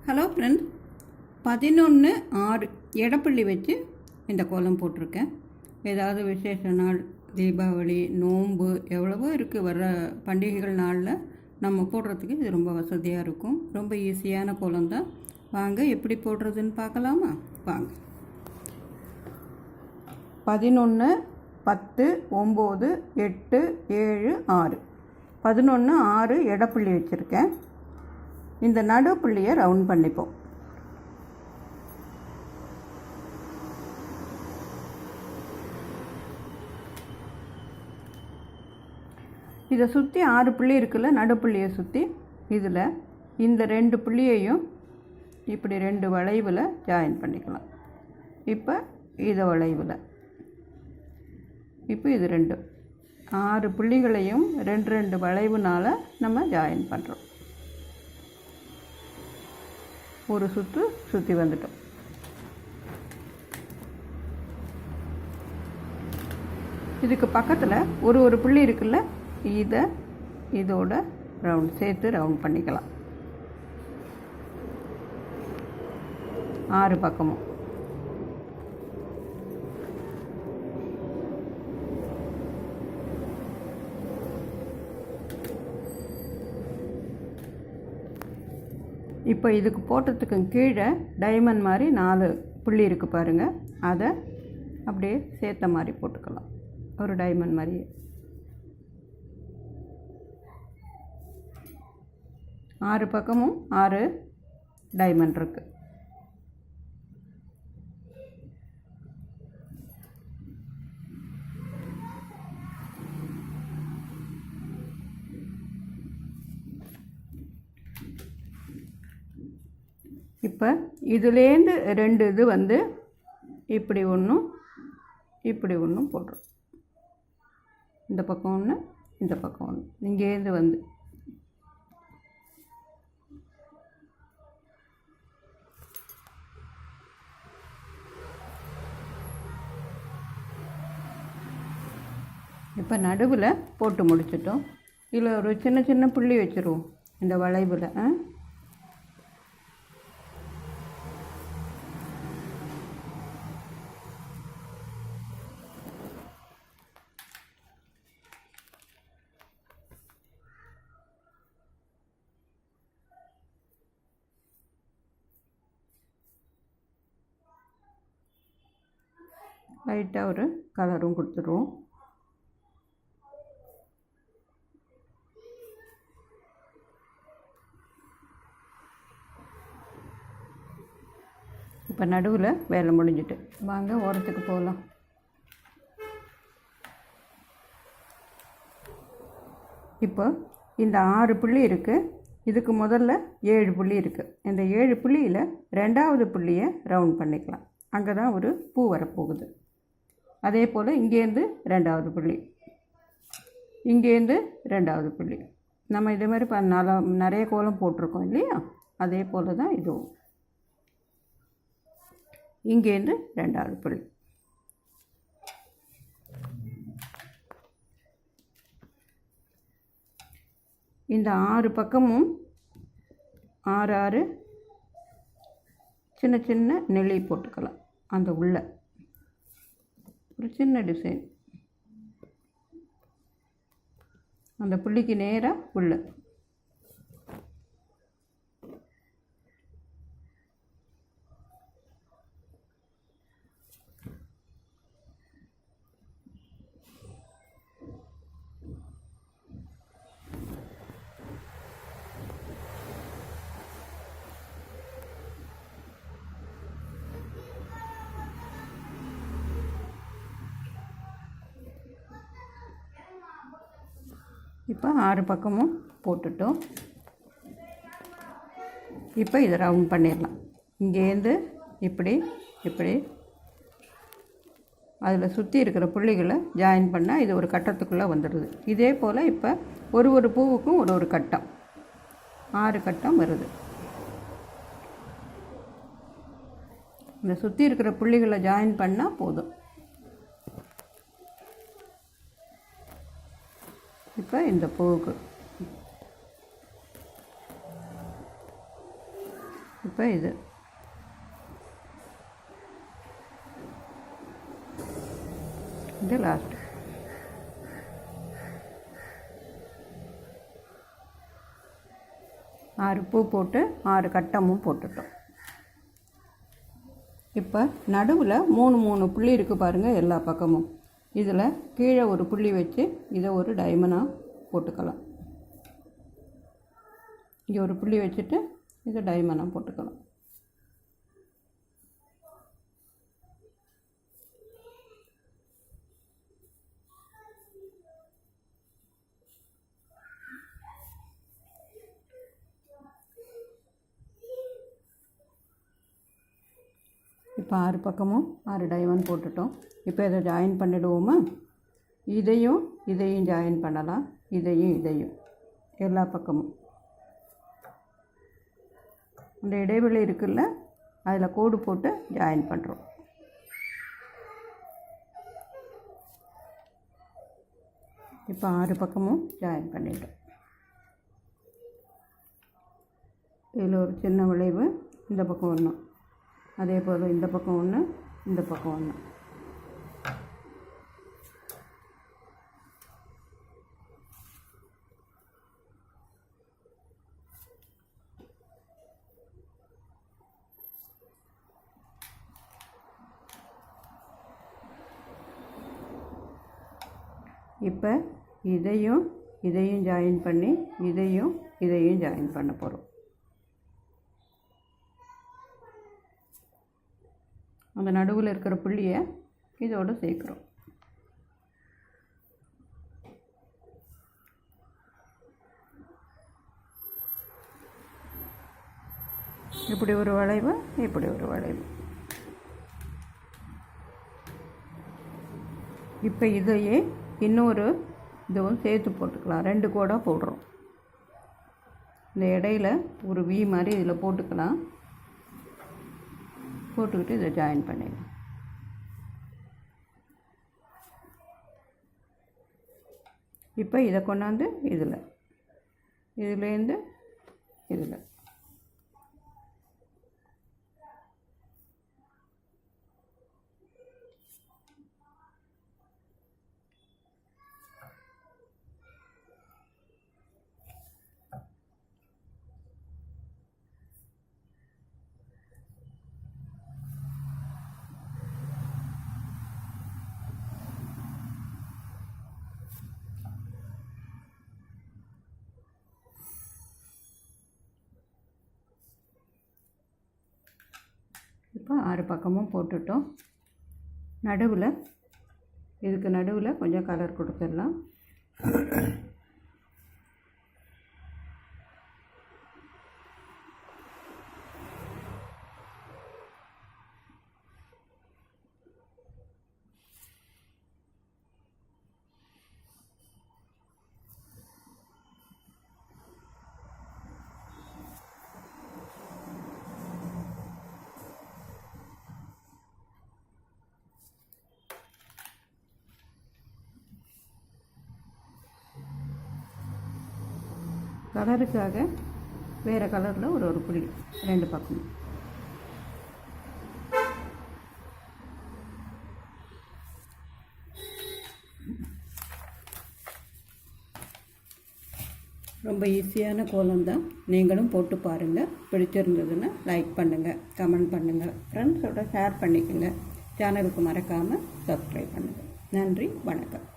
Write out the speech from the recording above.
Hello friends, 11/6 எடப்புள்ளி வச்சு இந்த கோலம் போட்டிருக்கேன். ஏதாவது விசேஷ நாள், தீபாவளி, நோன்பு எவ்வளவோ இருக்குது. வர்ற பண்டிகைகள் நாளில் நம்ம போடுறதுக்கு இது ரொம்ப வசதியாக இருக்கும். ரொம்ப ஈஸியான கோலம் தான். வாங்க எப்படி போடுறதுன்னு பார்க்கலாமா? வாங்க. 11, 10, 9, 8, 7, 6 11, 6 எடப்புள்ளி வச்சுருக்கேன். இந்த நடுப்புள்ளியை ரவுண்ட் பண்ணிப்போம். இதை சுற்றி 6 புள்ளி இருக்குல்ல, நடுப்புள்ளியை சுற்றி இதில் இந்த 2 புள்ளியையும் இப்படி 2 வளைவில் ஜாயின் பண்ணிக்கலாம். இப்போ இதை வளைவில், இப்போ இது 2 6 புள்ளிகளையும் 2 வளைவுனால் நம்ம ஜாயின் பண்ணுறோம். ஒரு சுற்றி வந்துட்டோம். இதுக்கு பக்கத்தில் ஒரு புள்ளி இருக்குல்ல, இதோட சேர்த்து ரவுண்ட் பண்ணிக்கலாம். 6 பக்கமும். இப்போ இதுக்கு போட்டதுக்கு கீழே டைமண்ட் மாதிரி 4 புள்ளி இருக்குது பாருங்கள். அதை அப்படியே சேர்த்த மாதிரி போட்டுக்கலாம். ஒரு டைமண்ட் மாதிரியே 6 பக்கமும் 6 டைமண்ட் இருக்குது. இப்போ இதுலேருந்து 2 இது வந்து இப்படி ஒன்றும் இப்படி ஒன்றும் போடுறோம். இந்த பக்கம் ஒன்று, இந்த பக்கம் ஒன்று. இங்கேருந்து வந்து இப்போ நடுவில் போட்டு முடிச்சிட்டோம். இதில் ஒரு சின்ன புள்ளி வச்சுருவோம் இந்த வளைவில். லைட்டாக ஒரு கலரும் கொடுத்துருவோம். இப்போ நடுவில் வேலை முடிஞ்சிட்டு வாங்க ஓரத்துக்கு போகலாம். இப்போ இந்த 6 புள்ளி இருக்குது. இதுக்கு முதல்ல 7 புள்ளி இருக்குது. இந்த 7 புள்ளியில் 2வது புள்ளியை ரவுண்ட் பண்ணிக்கலாம். அங்கே தான் ஒரு பூ வரப்போகுது. அதே போல் இங்கேருந்து 2வது புள்ளி, இங்கேருந்து 2வது புள்ளி. நம்ம இதே மாதிரி நிறைய கோலம் போட்டிருக்கோம் இல்லையா? அதே போல் தான் இதுவும். இங்கேருந்து 2வது புள்ளி. இந்த 6 பக்கமும் 6 சின்ன நெளி போட்டுக்கலாம். அந்த உள்ள ஒரு சின்ன டிசைன் அந்த புள்ளிக்கு நேராக உள்ள. இப்போ 6 பக்கமும் போட்டுட்டோம். இப்போ இதை ரவுண்ட் பண்ணிடலாம். இங்கேருந்து இப்படி இப்படி அதில் சுற்றி இருக்கிற புள்ளிகளை ஜாயின் பண்ணால் இது ஒரு கட்டத்துக்குள்ளே வந்துடுது. இதே போல் இப்போ ஒரு பூவுக்கும் ஒரு கட்டம், 6 கட்டம் வருது. இந்த சுற்றி இருக்கிற புள்ளிகளை ஜாயின் பண்ணால் போதும். இப்போ இந்த பூவுக்கு இப்போ இது லாஸ்ட்டு. ஆறு பூ போட்டு 6 கட்டமும் போட்டுட்டோம். இப்போ நடுவில் 3 புள்ளி இருக்குது பாருங்கள் எல்லா பக்கமும். இதில் கீழே ஒரு புள்ளி வச்சு இதை ஒரு டைமண்டாக போட்டுக்கலாம். இங்கே ஒரு புள்ளி வச்சுட்டு இதை டைமண்டாக போட்டுக்கலாம். இப்போ 6 பக்கமும் 6 டைமண்ட் போட்டுட்டோம். இப்போ இதை ஜாயின் பண்ணிவிடுவோமா? இதையும் ஜாயின் பண்ணலாம். இதையும் எல்லா பக்கமும் இந்த இடைவெளி இருக்குல்ல, அதில் கோடு போட்டு ஜாயின் பண்ணுறோம். இப்போ 6 பக்கமும் ஜாயின் பண்ணிட்டோம். இதில் ஒரு சின்ன வளைவு, இந்த பக்கம் ஒன்று, அதே போல் இந்த பக்கம் ஒன்று, இந்த பக்கம் ஒன்று. இப்போ இதையும் ஜாயின் பண்ணி இதையும் ஜாயின் பண்ண போகிறோம். அந்த நடுவில் இருக்கிற புள்ளியை இதோடு சேர்க்குறோம். இப்படி ஒரு வளைவு, இப்படி ஒரு வளைவு. இப்போ இதையே இன்னொரு இதுவும் சேர்த்து போட்டுக்கலாம். 2 கோடாக போடுறோம். இந்த இடையில ஒரு வி மாதிரி இதில் போட்டுக்கலாம். போட்டுக்கிட்டு இதை ஜாயின் பண்ணிடலாம். இப்போ இதை கொண்டாந்து இதுலேருந்து இதில் இப்போ 6 பக்கமும் போட்டுட்டோம். இதுக்கு நடுவில் கொஞ்சம் கலர் கொடுத்துடலாம். கலருக்காக வேறு கலரில் ஒரு புள்ளி 2 பக்கமும். ரொம்ப ஈஸியான கோலம் தான். நீங்களும் போட்டு பாருங்கள். பிடிச்சிருந்ததுன்னா லைக் பண்ணுங்கள், கமெண்ட் பண்ணுங்கள், ஃப்ரெண்ட்ஸோட ஷேர் பண்ணிக்கோங்க. சேனலுக்கு மறக்காமல் சப்ஸ்கிரைப் பண்ணுங்கள். நன்றி, வணக்கம்.